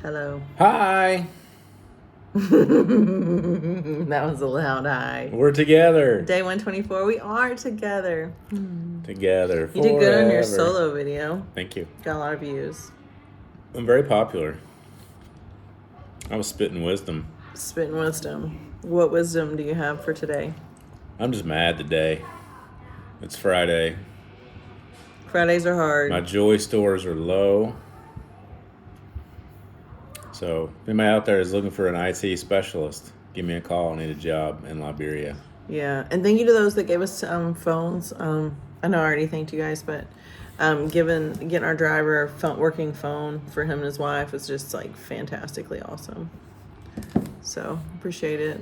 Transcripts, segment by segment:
Hello. Hi. That was a loud hi. We're together. Day 124. We are together. Together You forever. did good on your solo video. Thank you. Got a lot of views. I'm very popular. I was spitting wisdom. Spitting wisdom. What wisdom do you have for today? I'm just mad today. It's Friday. Fridays are hard. My joy stores are low. So if anybody out there is looking for an IT specialist, give me a call. I need a job in Liberia. Yeah. And thank you to those that gave us phones. I know I already thanked you guys, but getting our driver a working phone for him and his wife was just like fantastically awesome. So appreciate it.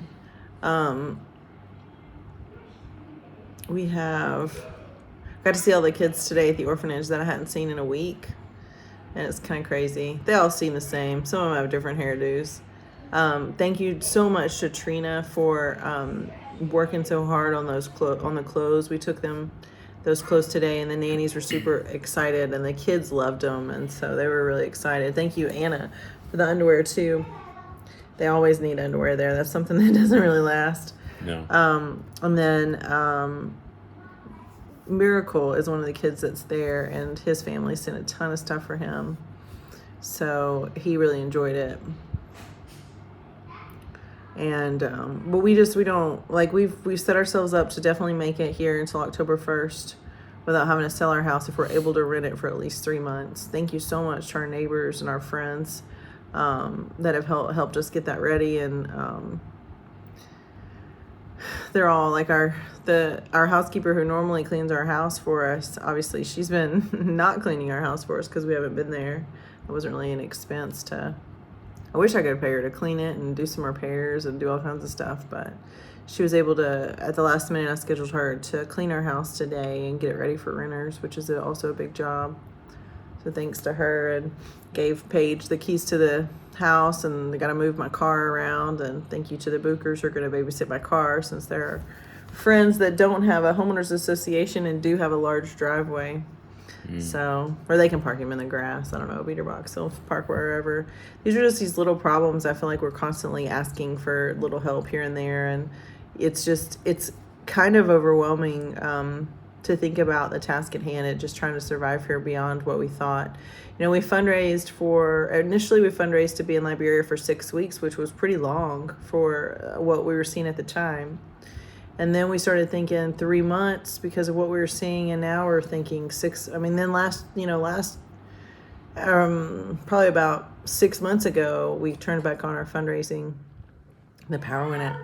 We got to see all the kids today at the orphanage that I hadn't seen in a week, and it's kind of crazy. They all seem the same. Some of them have different hairdos. Thank you so much to Trina for working so hard on those on the clothes. We took them those clothes today, and the nannies were super excited, and the kids loved them, and so they were really excited. Thank you, Anna, for the underwear too. They always need underwear there. That's something that doesn't really last. No. And then Miracle is one of the kids that's there, and his family sent a ton of stuff for him. So he really enjoyed it. And but we don't like we've set ourselves up to definitely make it here until October 1st without having to sell our house if we're able to rent it for at least 3 months. Thank you so much to our neighbors and our friends that have helped us get that ready, and they're all like our housekeeper who normally cleans our house for us. Obviously, she's been not cleaning our house for us because we haven't been there. It wasn't really an expense to. I wish I could pay her to clean it and do some repairs and do all kinds of stuff, but she was able to, at the last minute, I scheduled her to clean our house today and get it ready for renters, which is also a big job. So thanks to her, and gave Paige the keys to the house, and they got to move my car around. And thank you to the Bookers who are going to babysit my car, since they're friends that don't have a homeowners association and do have a large driveway. So, or they can park him in the grass. I don't know, beater box. They'll park wherever. These are just these little problems. I feel like we're constantly asking for little help here and there, and it's kind of overwhelming to think about the task at hand and just trying to survive here beyond what we thought. We fundraised initially we fundraised to be in Liberia for 6 weeks, which was pretty long for what we were seeing at the time. And then we started thinking 3 months because of what we were seeing, and now we're thinking 6. I mean, then probably about 6 months ago, we turned back on our fundraising. The power went out.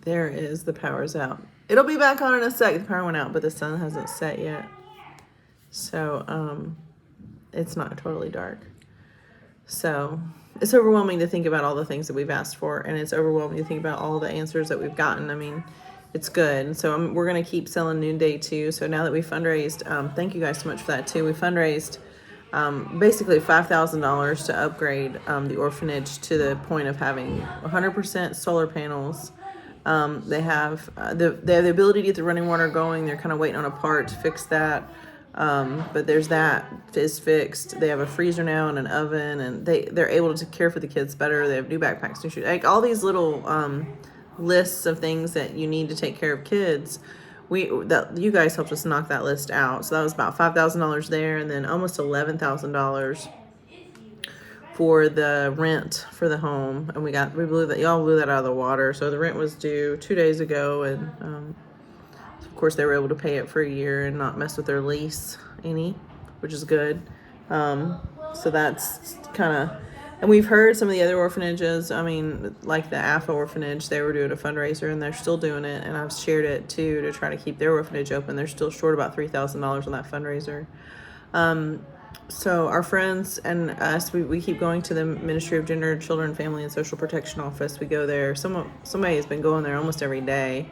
There is, the power's out. It'll be back on in a sec. The power went out, but the sun hasn't set yet. So, it's not totally dark. So it's overwhelming to think about all the things that we've asked for, and it's overwhelming to think about all the answers that we've gotten. I mean, it's good. So we're going to keep selling Noonday too. So now that we fundraised, thank you guys so much for that too. We fundraised basically $5,000 to upgrade the orphanage to the point of having 100% solar panels. They have the ability to get the running water going. They're kind of waiting on a part to fix that. But that is fixed. They have a freezer now and an oven, and they're able to care for the kids better. They have new backpacks, new shoes, like all these little lists of things that you need to take care of kids. You guys helped us knock that list out. So that was about $5,000 there, and then almost $11,000 for the rent for the home. And y'all blew that out of the water. So the rent was due 2 days ago, and of course, they were able to pay it for a year and not mess with their lease which is good. So that's kind of, and we've heard some of the other orphanages, I mean, like the AFA orphanage, they were doing a fundraiser and they're still doing it. And I've shared it too to try to keep their orphanage open. They're still short about $3,000 on that fundraiser. So our friends and us, we keep going to the Ministry of Gender, Children, Family, and Social Protection Office. We go there. Somebody has been going there almost every day,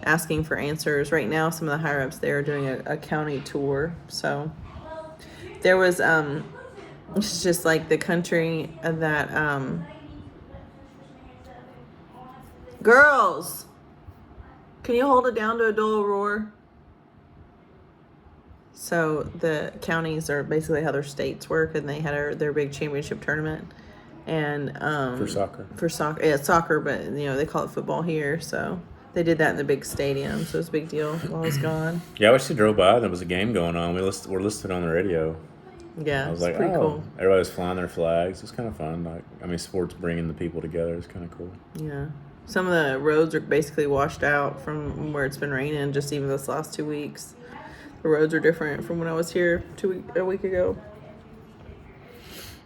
asking for answers. Right now, some of the higher ups there are doing a county tour. So there was it's just like the country that girls, Can you hold it down to a dull roar? So the counties are basically how their states work, and they had their big championship tournament. And For soccer. For soccer, yeah, soccer, but they call it football here. So they did that in the big stadium, so it's a big deal while I was gone. Yeah, I wish they drove by. There was a game going on. We're listed on the radio. Yeah, I was it's like, pretty cool. Everybody was flying their flags. It's kind of fun. Sports bringing the people together. It's kind of cool. Yeah. Some of the roads are basically washed out from where it's been raining just even this last 2 weeks. The roads are different from when I was here a week ago.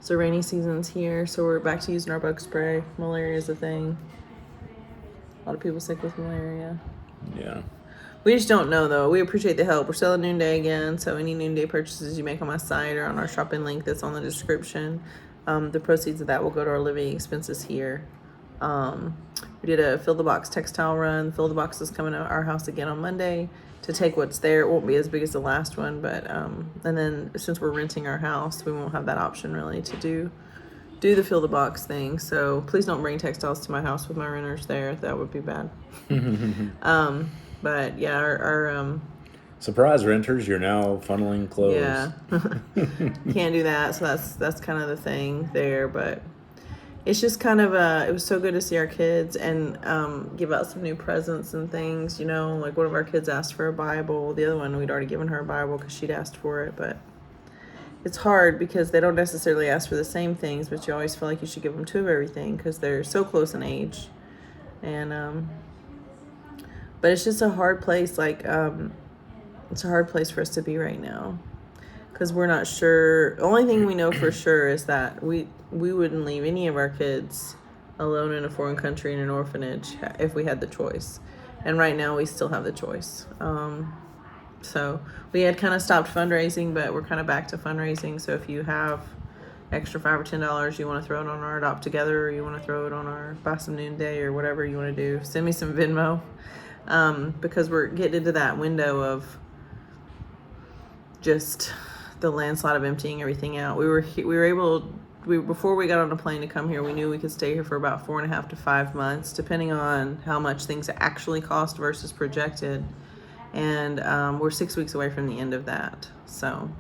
So rainy season's here, so we're back to using our bug spray. Malaria is a thing. A lot of people sick with malaria. Yeah. We just don't know, though. We appreciate the help. We're selling Noonday again, so any Noonday purchases you make on my site or on our shopping link that's on the description, the proceeds of that will go to our living expenses here. We did a Fill the Box textile run. Fill the Box is coming to our house again on Monday to take what's there. It won't be as big as the last one, but and then since we're renting our house, we won't have that option really to do the Fill the Box thing. So please don't bring textiles to my house with my renters there. That would be bad. But yeah, our surprise renters, you're now funneling clothes. Yeah, can't do that. So that's kind of the thing there. But it's just kind of it was so good to see our kids and give out some new presents and things. Like one of our kids asked for a Bible. The other one, we'd already given her a Bible because she'd asked for it. But it's hard because they don't necessarily ask for the same things, but you always feel like you should give them two of everything because they're so close in age. And but it's just a hard place. It's a hard place for us to be right now because we're not sure. The only thing we know for sure is that we wouldn't leave any of our kids alone in a foreign country in an orphanage if we had the choice. And right now we still have the choice. So we had kind of stopped fundraising, but we're kind of back to fundraising. So if you have extra $5 or $10 you want to throw it on our Adopt Together, or you want to throw it on our Buy Some Noonday, or whatever you want to do, send me some Venmo. Because we're getting into that window of just the landslide of emptying everything out. Before we got on a plane to come here, we knew we could stay here for about 4.5 to 5 months, depending on how much things actually cost versus projected. And we're 6 weeks away from the end of that. So,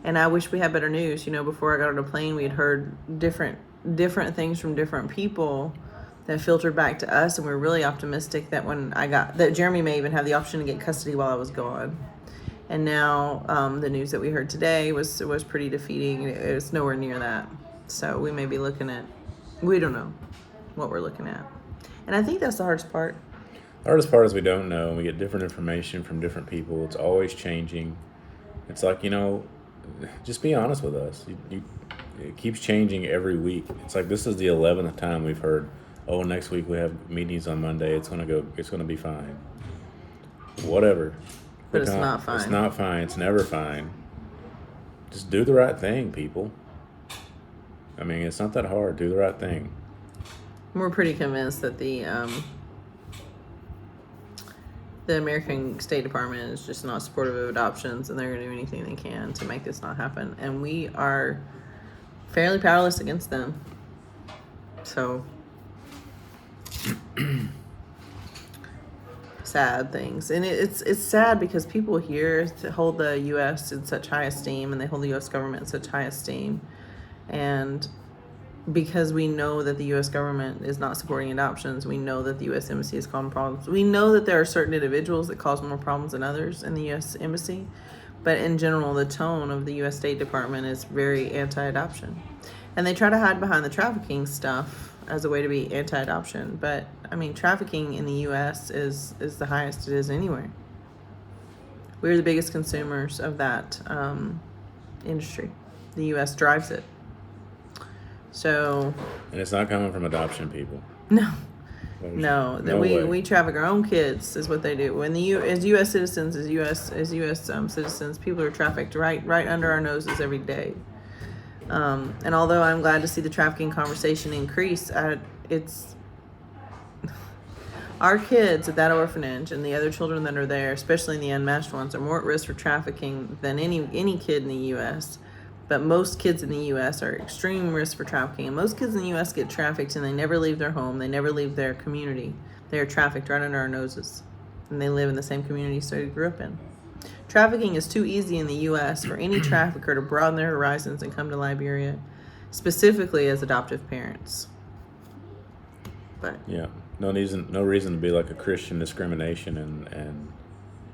and I wish we had better news. Before I got on a plane, we had heard different things from different people that filtered back to us, and we were really optimistic that that Jeremy may even have the option to get custody while I was gone. And now the news that we heard today was pretty defeating. It was nowhere near that. So we may be we don't know what we're looking at. And I think that's the hardest part. The hardest part is we don't know. We get different information from different people. It's always changing. It's like, just be honest with us. It keeps changing every week. It's like this is the 11th time we've heard, next week we have meetings on Monday. It's gonna be fine. Whatever. But it's not fine. It's not fine. It's never fine. Just do the right thing, people. It's not that hard. Do the right thing. We're pretty convinced that the American State Department is just not supportive of adoptions, and they're going to do anything they can to make this not happen. And we are fairly powerless against them. So sad things. And it's sad because people here hold the U.S. in such high esteem, and they hold the U.S. government in such high esteem. And because we know that the U.S. government is not supporting adoptions, we know that the U.S. Embassy is causing problems. We know that there are certain individuals that cause more problems than others in the U.S. Embassy. But in general, the tone of the U.S. State Department is very anti-adoption. And they try to hide behind the trafficking stuff as a way to be anti-adoption. But, trafficking in the U.S. is the highest it is anywhere. We're the biggest consumers of that industry. The U.S. drives it. So. And it's not coming from adoption people. No. No way. We traffic our own kids is what they do. When as U.S. citizens, as U.S. citizens, people are trafficked right under our noses every day. And although I'm glad to see the trafficking conversation increase, it's our kids at that orphanage and the other children that are there, especially the unmatched ones, are more at risk for trafficking than any kid in the U.S. But most kids in the U.S. are extreme risk for trafficking. And most kids in the U.S. get trafficked and they never leave their home. They never leave their community. They are trafficked right under our noses. and they live in the same community so he grew up in. Trafficking is too easy in the U.S. for any trafficker to broaden their horizons and come to Liberia, specifically as adoptive parents. But Yeah, no reason to be like a Christian discrimination and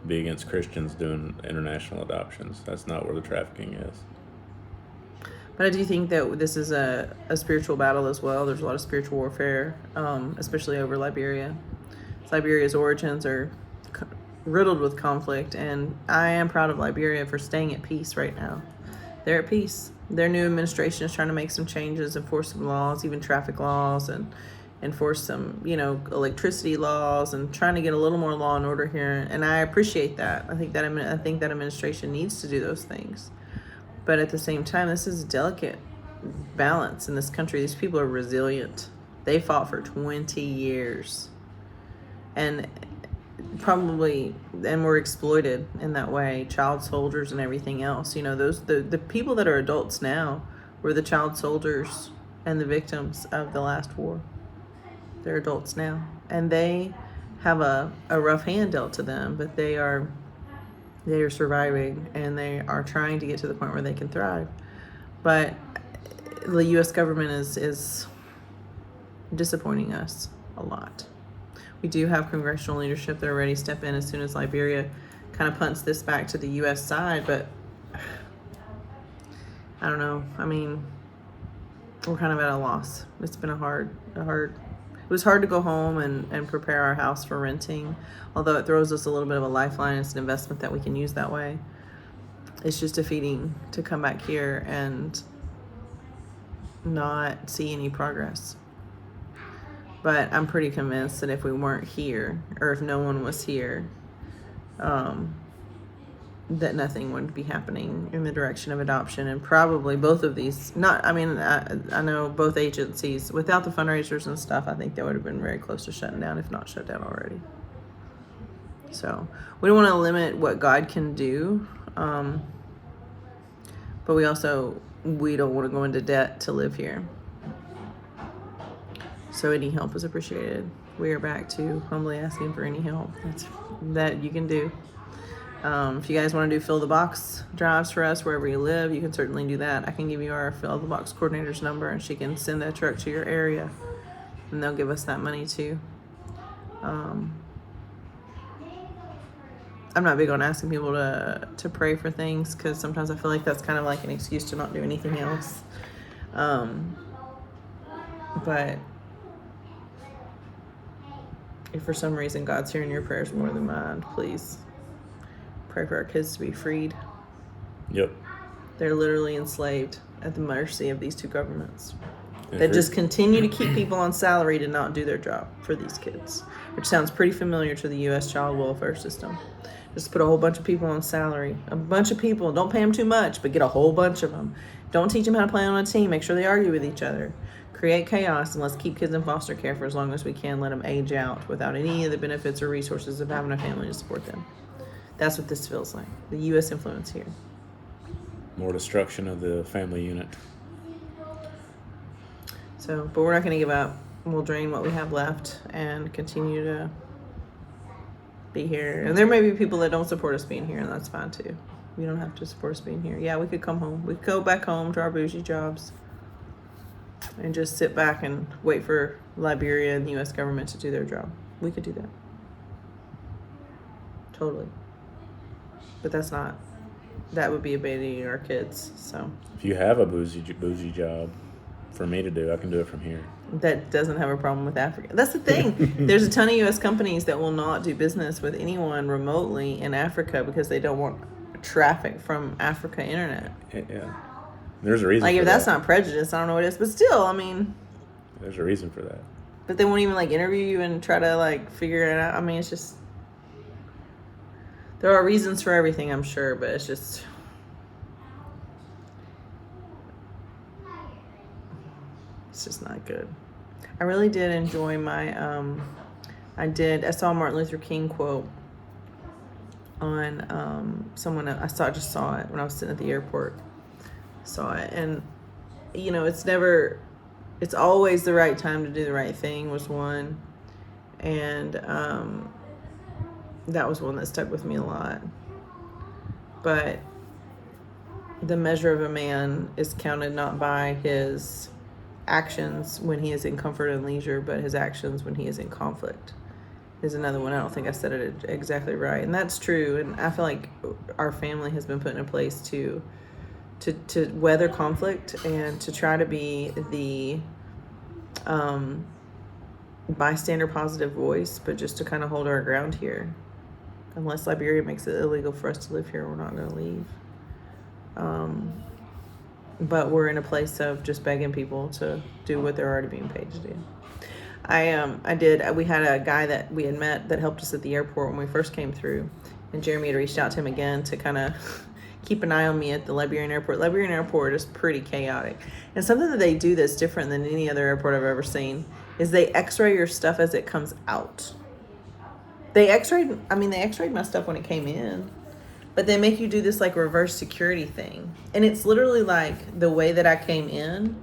be against Christians doing international adoptions. That's not where the trafficking is. But I do think that this is a spiritual battle as well. There's a lot of spiritual warfare, especially over Liberia. Liberia's origins are riddled with conflict, and I am proud of Liberia for staying at peace right now. They're at peace. Their new administration is trying to make some changes, enforce some laws, even traffic laws, and enforce some, electricity laws, and trying to get a little more law and order here. And I appreciate that. I think that administration needs to do those things. But at the same time, this is a delicate balance in this country. These people are resilient. They fought for 20 years. And were exploited in that way, child soldiers and everything else. The people that are adults now were the child soldiers and the victims of the last war. They're adults now. And they have a rough hand dealt to them, but they are surviving, and they are trying to get to the point where they can thrive. But the U.S. government is disappointing us a lot. We do have congressional leadership that are ready to step in as soon as Liberia kind of punts this back to the U.S. side, but I don't know. I mean, we're kind of at a loss. It's been it was hard to go home and prepare our house for renting, although it throws us a little bit of a lifeline. It's an investment that we can use that way. It's just defeating to come back here and not see any progress. But I'm pretty convinced that if we weren't here, or if no one was here, that nothing would be happening in the direction of adoption. And probably both of these, I know both agencies, without the fundraisers and stuff, I think they would have been very close to shutting down, if not shut down already. So we don't want to limit what God can do, but we don't want to go into debt to live here. So any help is appreciated. We are back to humbly asking for any help that you can do. If you guys want to do fill the box drives for us wherever you live, you can certainly do that. I can give you our fill the box coordinator's number, and she can send that truck to your area, and they'll give us that money too. I'm not big on asking people to pray for things, because sometimes I feel like that's kind of like an excuse to not do anything else. But if for some reason God's hearing your prayers more than mine, please pray for our kids to be freed. Yep. They're literally enslaved at the mercy of these two governments that just continue to keep people on salary to not do their job for these kids, which sounds pretty familiar to the U.S. child welfare system. Just put a whole bunch of people on salary. A bunch of people. Don't pay them too much, but get a whole bunch of them. Don't teach them how to play on a team. Make sure they argue with each other. Create chaos, and let's keep kids in foster care for as long as we can. Let them age out without any of the benefits or resources of having a family to support them. That's what this feels like. The U.S. influence here. More destruction of the family unit. So, but we're not going to give up. We'll drain what we have left and continue to be here. And there may be people that don't support us being here, and that's fine too. You don't have to support us being here. Yeah, we could come home. We could go back home to our bougie jobs and just sit back and wait for Liberia and the U.S. government to do their job. We could do that. Totally. But that would be abandoning our kids. So if you have a bougie job for me to do, I can do it from here. That doesn't have a problem with Africa. That's the thing. There's a ton of U.S. companies that will not do business with anyone remotely in Africa because they don't want traffic from Africa internet. Yeah. There's a reason like, for if that's that. not prejudice, I don't know what it is. But still, I mean, there's a reason for that. But they won't even interview you and try to figure it out. I mean, it's just, there are reasons for everything, I'm sure, but it's just, not good. I really did enjoy my, I saw a Martin Luther King quote on someone, just saw it when I was sitting at the airport. Saw it, and it's always the right time to do the right thing was one, and that was one that stuck with me a lot. But the measure of a man is counted not by his actions when he is in comfort and leisure, but his actions when he is in conflict is another one. I don't think I said it exactly right. And that's true. And I feel like our family has been put in a place to weather conflict and to try to be the bystander positive voice, but just to kind of hold our ground here. Unless Liberia makes it illegal for us to live here, we're not going to leave. But we're in a place of just begging people to do what they're already being paid to do. We had a guy that we had met that helped us at the airport when we first came through, and Jeremy had reached out to him again to kind of keep an eye on me at the Liberian airport. Liberian airport is pretty chaotic, and something that they do that's different than any other airport I've ever seen is they x-ray your stuff as it comes out. They x-rayed my stuff when it came in, but they make you do this like reverse security thing. And it's literally like the way that I came in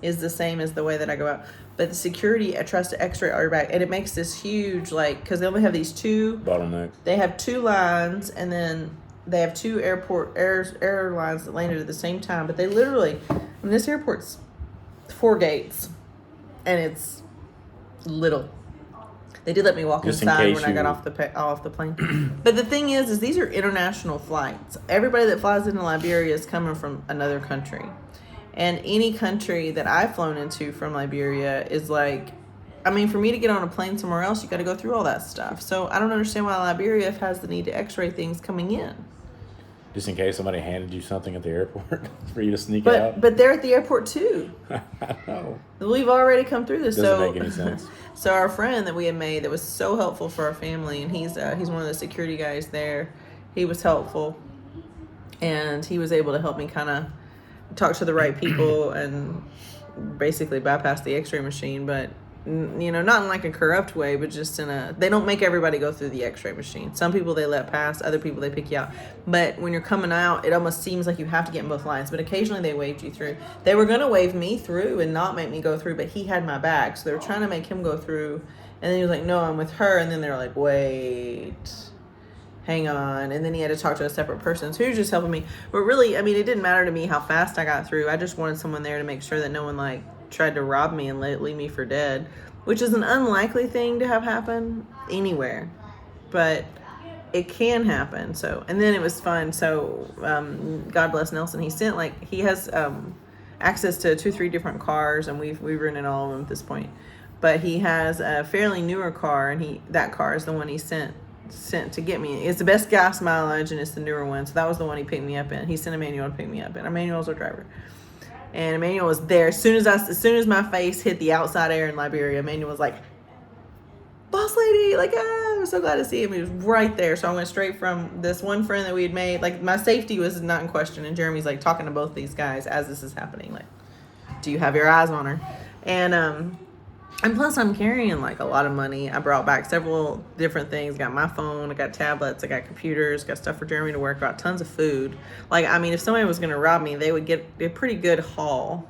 is the same as the way that I go out. But the security tries to x-ray all your back, and it makes this huge, like, because they only have these two bottleneck. They have two lines, and then they have two airlines that landed at the same time. But they literally, this airport's 4 gates, and it's little. They did let me walk inside when I got off the plane. But the thing is these are international flights. Everybody that flies into Liberia is coming from another country. And any country that I've flown into from Liberia is like, for me to get on a plane somewhere else, you got to go through all that stuff. So I don't understand why Liberia has the need to x-ray things coming in. Just in case somebody handed you something at the airport for you to sneak out. But they're at the airport too. I know. We've already come through this. Doesn't make any sense. So our friend that we had made that was so helpful for our family, and he's one of the security guys there. He was helpful, and he was able to help me kind of talk to the right people and basically bypass the x-ray machine, but not in like a corrupt way, but just they don't make everybody go through the x-ray machine. Some people they let pass, other people they pick you out. But when you're coming out, it almost seems like you have to get in both lines, but occasionally they waved you through. They were going to wave me through and not make me go through, but he had my bag, so they were trying to make him go through, and then he was like, no, I'm with her, and then they were like, wait, hang on, and then he had to talk to a separate person, so he was just helping me. But really, it didn't matter to me how fast I got through. I just wanted someone there to make sure that no one tried to rob me and leave me for dead, which is an unlikely thing to have happen anywhere, but it can happen. So, and then it was fun. So God bless Nelson, he has access to 2-3 different cars, and we've rented all of them at this point, but he has a fairly newer car, and that car is the one he sent to get me. It's the best gas mileage, and it's the newer one, so that was the one he picked me up in. He sent Emmanuel to pick me up in. Emmanuel's our driver. And Emmanuel was there. As soon as my face hit the outside air in Liberia, Emmanuel was like, boss lady, I'm so glad to see him. He was right there. So I went straight from this one friend that we had made. My safety was not in question. And Jeremy's talking to both these guys as this is happening. Do you have your eyes on her? And plus I'm carrying a lot of money. I brought back several different things. Got my phone, I got tablets, I got computers, got stuff for Jeremy to work, got tons of food. If somebody was going to rob me, they would get a pretty good haul,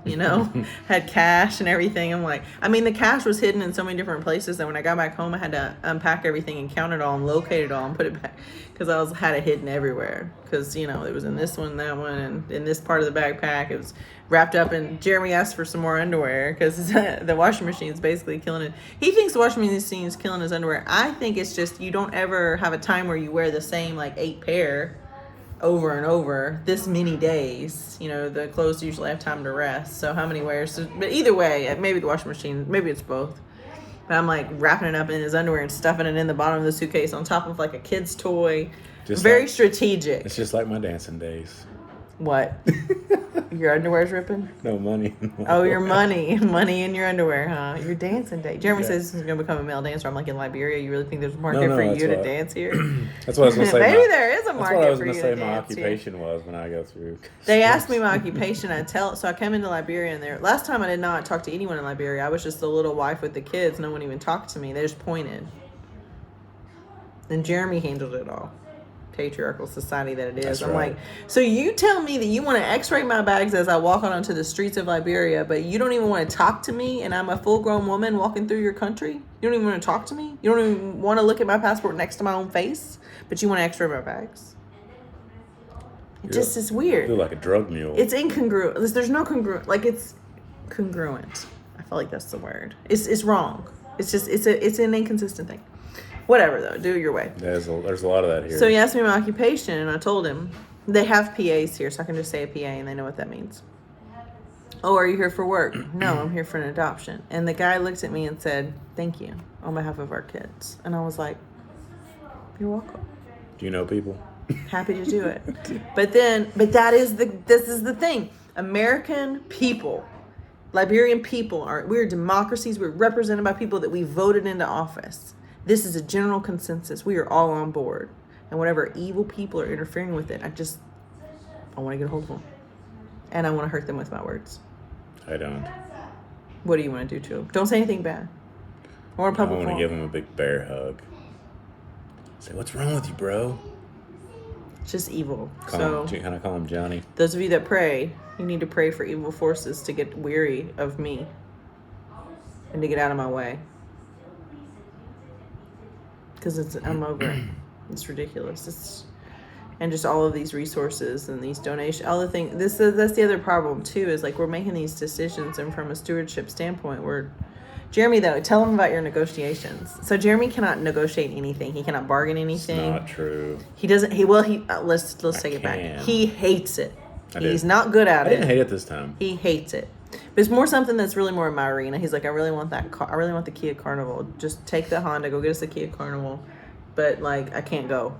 had cash and everything. The cash was hidden in so many different places that when I got back home, I had to unpack everything and count it all and locate it all and put it back, because I had it hidden everywhere, because it was in this one, that one, and in this part of the backpack it was wrapped up. And Jeremy asked for some more underwear because the washing machine is basically killing it. He thinks the washing machine is killing his underwear. I think it's just you don't ever have a time where you wear the same 8 pair over and over this many days. The clothes usually have time to rest, so how many wears? But either way, maybe the washing machine, maybe it's both. But I'm wrapping it up in his underwear and stuffing it in the bottom of the suitcase on top of a kid's toy. Just very strategic. It's just like my dancing days. What? Your underwear's ripping? No, money. Oh, your money. Money in your underwear, huh? Your dancing day. Jeremy says he's going to become a male dancer. I'm in Liberia, you really think there's a market for you to dance here? That's what I was going to say. Maybe there is a market for you to dance here. That's what I was going to say my occupation was when I go through. They asked me my occupation. So I came into Liberia, and last time I did not talk to anyone in Liberia. I was just the little wife with the kids. No one even talked to me. They just pointed. And Jeremy handled it all. patriarchal society that it is. That's I'm right. like, so you tell me that you want to x-ray my bags as I walk out onto the streets of Liberia, but you don't even want to talk to me, and I'm a full-grown woman walking through your country? You don't even want to talk to me? You don't even want to look at my passport next to my own face, but you want to x-ray my bags? It just is weird. I feel like a drug mule. It's incongruent. There's no congruent. Like, it's congruent. I feel like that's the word. It's wrong. It's just, it's an inconsistent thing. Whatever, though. Do it your way. There's a lot of that here. So he asked me my occupation, and I told him. They have PAs here, so I can just say a PA, and they know what that means. Oh, are you here for work? No, I'm here for an adoption. And the guy looked at me and said, thank you, on behalf of our kids. And I was like, you're welcome. Do you know people? Happy to do it. But this is the thing. American people, Liberian people, we're democracies. We're represented by people that we voted into office. This is a general consensus. We are all on board. And whatever evil people are interfering with it, I want to get a hold of them. And I want to hurt them with my words. I don't. What do you want to do to them? Don't say anything bad. Or a public I want to forum. give them a big bear hug. Say, what's wrong with you, bro? It's just evil. Can I call him Johnny? Those of you that pray, you need to pray for evil forces to get weary of me and to get out of my way. Because I'm over it. It's ridiculous. And just all of these resources and these donations, all the things. That's the other problem too. Is like we're making these decisions, and from a stewardship standpoint, Jeremy, though, tell him about your negotiations. So Jeremy cannot negotiate anything. He cannot bargain anything. It's not true. He doesn't. Let's take it back. He hates it. He's not good at it. I didn't hate it this time. He hates it. But it's more something that's really more in my arena. He's like, I really want that car. I really want the Kia Carnival. Just take the Honda. Go get us the Kia Carnival. But, like, I can't go.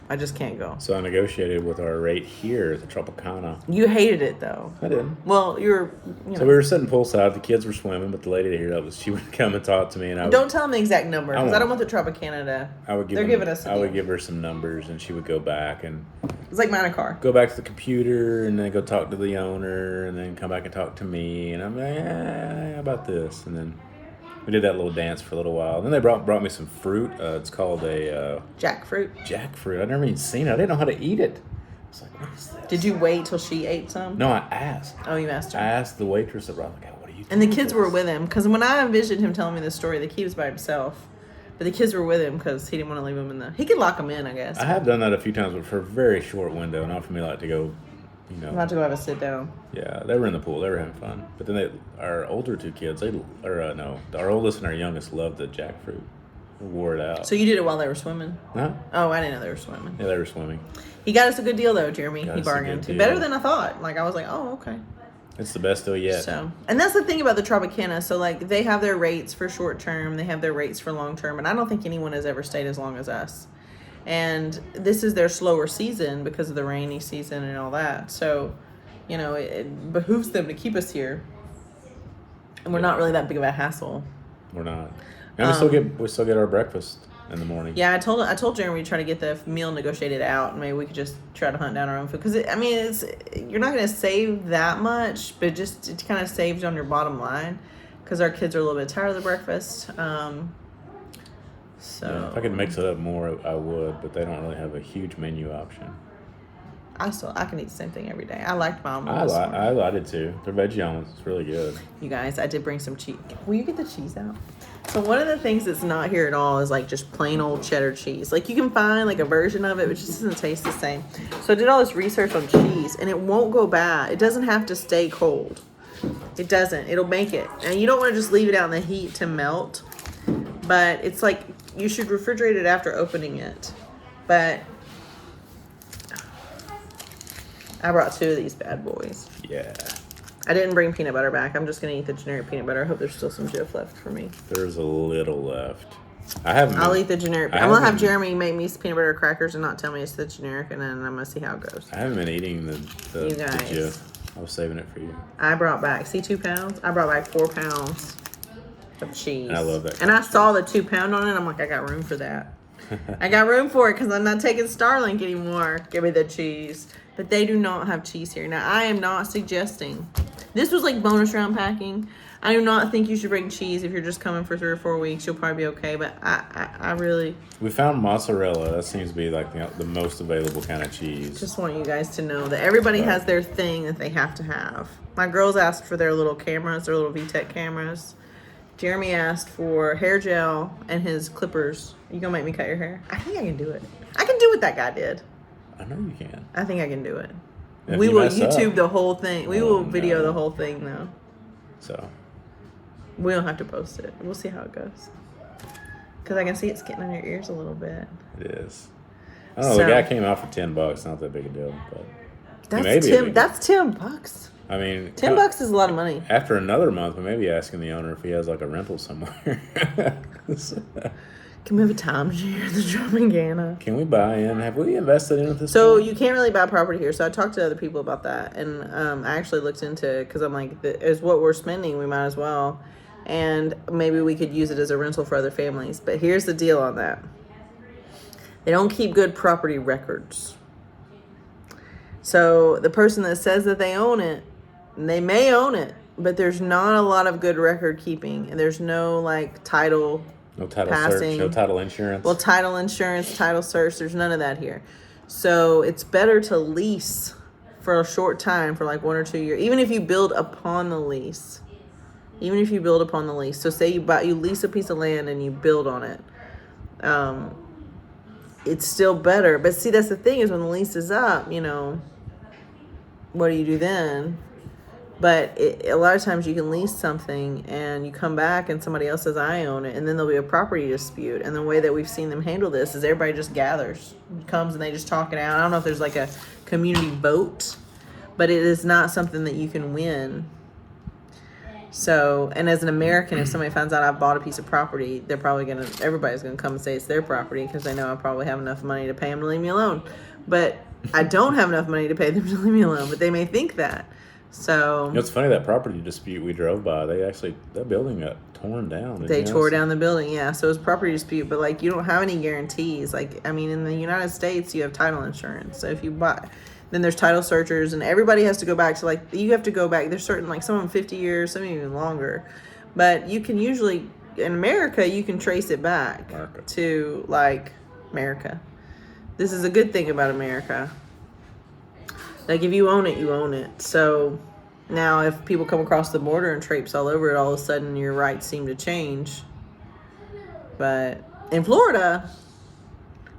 I just can't go. So I negotiated with our rate here at the Tropicana. You hated it, though. I did. Well, So we were sitting poolside. The kids were swimming, but the lady here, she would come and talk to me. And don't tell them the exact number, because I don't want the Tropicana to... giving us I would give her some numbers, and she would go back and... It's like buying a car. Go back to the computer, and then go talk to the owner, and then come back and talk to me. And I'm like, how about this? And then we did that little dance for a little while. Then they brought me some fruit. It's called a... jackfruit. Jackfruit. I'd never even seen it. I didn't know how to eat it. I was like, what is this? Did you wait till she ate some? No, I asked. Oh, you asked her. I asked the waitress that brought what are you doing? And the kids were with him, because when I envisioned him telling me this story, the kid was by himself. But the kids were with him because he didn't want to leave them in the... He could lock them in, I guess. I have done that a few times, but for a very short window. Not for me like to go, Not to go have a sit down. Yeah, they were in the pool. They were having fun. But then our older two kids, our oldest and our youngest loved the jackfruit. They wore it out. So you did it while they were swimming? Huh? Oh, I didn't know they were swimming. Yeah, they were swimming. He got us a good deal, though, Jeremy. Got He us a bargained. good deal. Better than I thought. Like, I was like, oh, okay. It's the best deal yet. So, and that's the thing about the Tropicana. So, like, they have their rates for short term. They have their rates for long term. And I don't think anyone has ever stayed as long as us. And this is their slower season because of the rainy season and all that. So, it behooves them to keep us here. And we're not really that big of a hassle. We're not. And we still get our breakfast in the morning. Yeah, I told Jeremy to try to get the meal negotiated out, and maybe we could just try to hunt down our own food. Because you're not going to save that much, but just it kind of saves on your bottom line. Because our kids are a little bit tired of the breakfast. So Yeah, if I could mix it up more, I would. But they don't really have a huge menu option. I can eat the same thing every day. I liked my omelet. I did too. Their veggie omelets is really good. You guys, I did bring some cheese. Will you get the cheese out? So one of the things that's not here at all is like just plain old cheddar cheese. Like you can find like a version of it, but it just doesn't taste the same. So I did all this research on cheese, and it won't go bad. It doesn't have to stay cold. It doesn't. It'll make it. And you don't want to just leave it out in the heat to melt. But it's like you should refrigerate it after opening it. But I brought 2 of these bad boys. Yeah. I didn't bring peanut butter back. I'm just going to eat the generic peanut butter. I hope there's still some Jif left for me. There's a little left. I'll eat the generic. I'm going to have Jeremy make me peanut butter crackers and not tell me it's the generic, and then I'm going to see how it goes. I haven't been eating the Jif. I was saving it for you. I brought back, 2 pounds? I brought back 4 pounds of cheese. And I love that. And I saw the 2 pound on it. I'm like, I got room for that. I got room for it because I'm not taking Starlink anymore. Give me the cheese. But they do not have cheese here. Now, I am not suggesting This was like bonus round packing. I do not think you should bring cheese if you're just coming for 3 or 4 weeks. You'll probably be okay, but I really We found mozzarella. That seems to be like the most available kind of cheese. just want you guys to know that everybody has their thing that they have to have. My girls asked for their little cameras, their little VTech cameras. Jeremy asked for hair gel and his clippers. You gonna make me cut your hair? I think I can do it. I can do what that guy did. I know you can. I think I can do it. If We you will mess YouTube up. the whole thing. We will video no. the whole thing though. So We don't have to post it. We'll see how it goes. Because I can see it's getting on your ears a little bit. it is. I don't know. So- The guy came out for $10. Not that big a deal, but That's maybe $10. That's $10. I mean, $10 is a lot of money. After another month, we may be asking the owner if he has like a rental somewhere. Can we have a timeshare in the Tropicana? Can we buy in? Have we invested in it this So point? you can't really buy property here. So I talked to other people about that, and I actually looked into it because I'm like, is what we're spending, we might as well, and maybe we could use it as a rental for other families. But here's the deal on that: they don't keep good property records. So the person that says that they own it, they may own it, but there's not a lot of good record keeping, and there's no like title. No title passing. search, no title insurance. Well, title insurance, title search, there's none of that here. So it's better to lease for a short time, for like 1 or 2 years, even if you build upon the lease. Even if you build upon the lease. So say you lease a piece of land and you build on it. It's still better. But see, that's the thing, is when the lease is up, what do you do then? But a lot of times you can lease something and you come back and somebody else says, I own it. And then there'll be a property dispute. And the way that we've seen them handle this is everybody just gathers, comes and they just talk it out. I don't know if there's like a community vote, but it is not something that you can win. So, and as an American, if somebody finds out I bought a piece of property, everybody's going to come and say it's their property because they know I probably have enough money to pay them to leave me alone. But I don't have enough money to pay them to leave me alone, but they may think that. So It's funny, that property dispute we drove by, that building got torn down. they tore down the building, yeah. So it's property dispute, but like you don't have any guarantees. Like, I mean, in the United States, you have title insurance. So if you buy, then there's title searchers, and everybody has to go back to you have to go back. There's certain, like some of them 50 years, some even longer. But you can usually, in America, you can trace it back to like America. This is a good thing about America. Like, if you own it, you own it. So now if people come across the border and traipse all over it, all of a sudden your rights seem to change. But in Florida,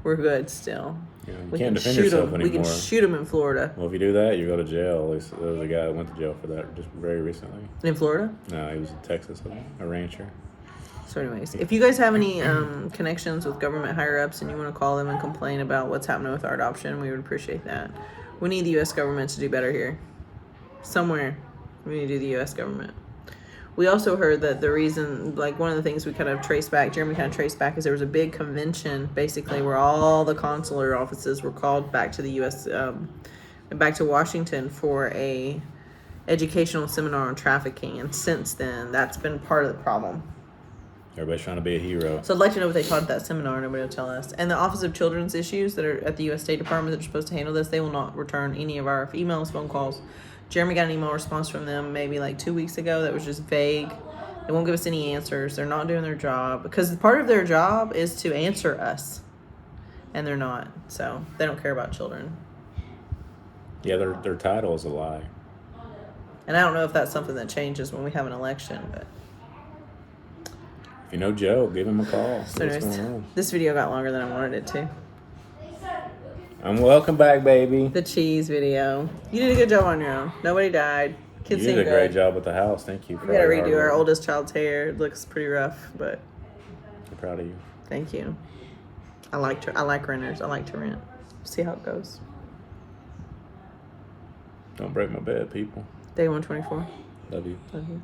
we're good still. You can't defend yourself anymore. We can shoot them in Florida. Well, if you do that, you go to jail. At least there was a guy that went to jail for that just very recently. In Florida? No, he was in Texas, a rancher. So anyways, if you guys have any connections with government higher-ups and you want to call them and complain about what's happening with our adoption, we would appreciate that. We need the U.S. government to do better here. Somewhere, we need to do the U.S. government. We also heard that the reason, like one of the things we kind of traced back, Jeremy kind of traced back, is there was a big convention, basically, where all the consular offices were called back to the U.S., back to Washington for a educational seminar on trafficking. And since then, that's been part of the problem. Everybody's trying to be a hero. So I'd like to know what they taught at that seminar. Nobody will tell us. And the Office of Children's Issues that are at the U.S. State Department that are supposed to handle this, they will not return any of our emails, phone calls. Jeremy got an email response from them maybe like 2 weeks ago that was just vague. They won't give us any answers. They're not doing their job because part of their job is to answer us, and they're not. So they don't care about children. Yeah, their title is a lie. And I don't know if that's something that changes when we have an election, but. If you know Joe, give him a call. So anyways, this video got longer than I wanted it to. Welcome back, baby. The cheese video. You did a good job on your own. Nobody died. Kids You seem did a good. great job with the house. Thank you. We gotta redo our oldest child's hair. It looks pretty rough, but I'm proud of you. thank you. I like renters. I like to rent. See how it goes. Don't break my bed, people. Day 124. Love you. Love you.